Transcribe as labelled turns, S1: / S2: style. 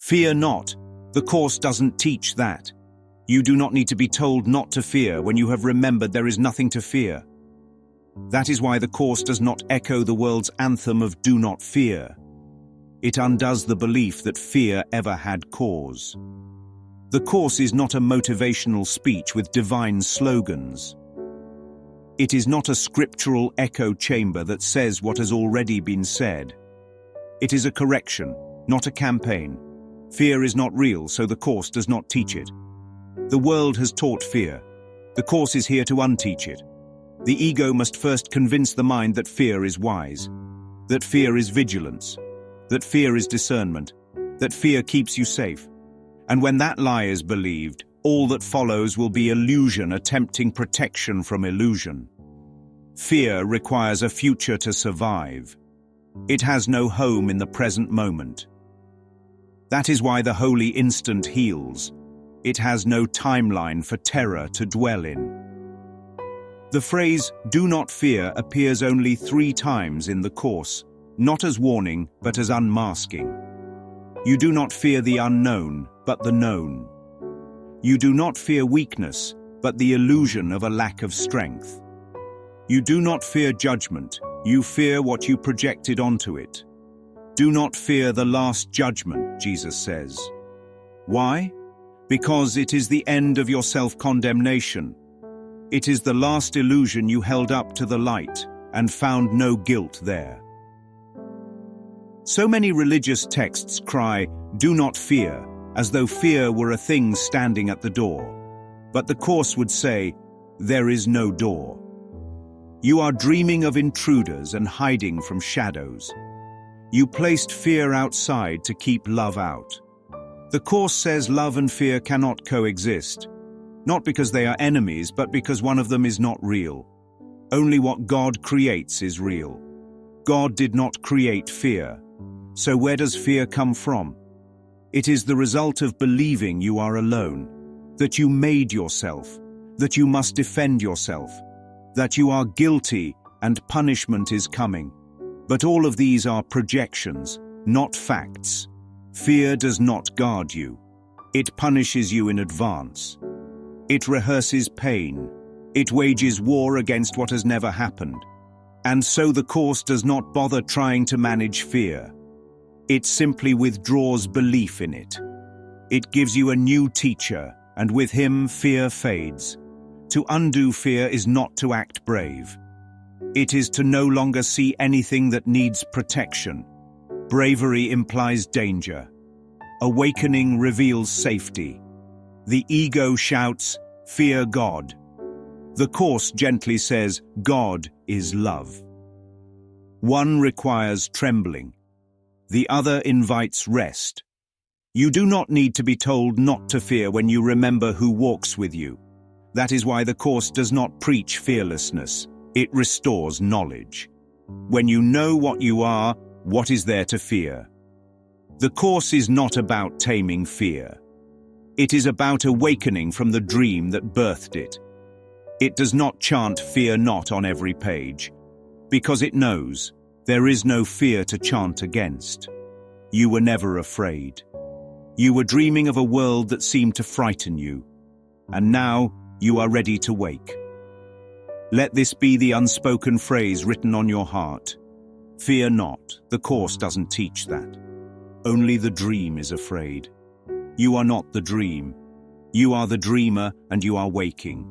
S1: Fear not. The Course doesn't teach that. You do not need to be told not to fear when you have remembered there is nothing to fear. That is why the Course does not echo the world's anthem of do not fear. It undoes the belief that fear ever had cause. The Course is not a motivational speech with divine slogans. It is not a scriptural echo chamber that says what has already been said. It is a correction, not a campaign. Fear is not real, so the Course does not teach it. The world has taught fear. The Course is here to unteach it. The ego must first convince the mind that fear is wise, that fear is vigilance, that fear is discernment, that fear keeps you safe. And when that lie is believed, all that follows will be illusion attempting protection from illusion. Fear requires a future to survive. It has no home in the present moment. That is why the holy instant heals. It has no timeline for terror to dwell in. The phrase, "do not fear," appears only 3 times in the Course, not as warning, but as unmasking. You do not fear the unknown, but the known. You do not fear weakness, but the illusion of a lack of strength. You do not fear judgment, you fear what you projected onto it. Do not fear the last judgment, Jesus says. Why? Because it is the end of your self-condemnation. It is the last illusion you held up to the light and found no guilt there. So many religious texts cry, "Do not fear," as though fear were a thing standing at the door. But the Course would say, there is no door. You are dreaming of intruders and hiding from shadows. You placed fear outside to keep love out. The Course says love and fear cannot coexist, not because they are enemies, but because one of them is not real. Only what God creates is real. God did not create fear. So where does fear come from? It is the result of believing you are alone, that you made yourself, that you must defend yourself, that you are guilty and punishment is coming. But all of these are projections, not facts. Fear does not guard you. It punishes you in advance. It rehearses pain. It wages war against what has never happened. And so the Course does not bother trying to manage fear. It simply withdraws belief in it. It gives you a new teacher, and with him fear fades. To undo fear is not to act brave. It is to no longer see anything that needs protection. Bravery implies danger. Awakening reveals safety. The ego shouts, "Fear God." The Course gently says, "God is love." One requires trembling. The other invites rest. You do not need to be told not to fear when you remember who walks with you. That is why the Course does not preach fearlessness. It restores knowledge. When you know what you are, what is there to fear? The Course is not about taming fear. It is about awakening from the dream that birthed it. It does not chant "fear not" on every page, because it knows there is no fear to chant against. You were never afraid. You were dreaming of a world that seemed to frighten you, and now you are ready to wake. Let this be the unspoken phrase written on your heart. Fear not. The Course doesn't teach that. Only the dream is afraid. You are not the dream. You are the dreamer, and you are waking.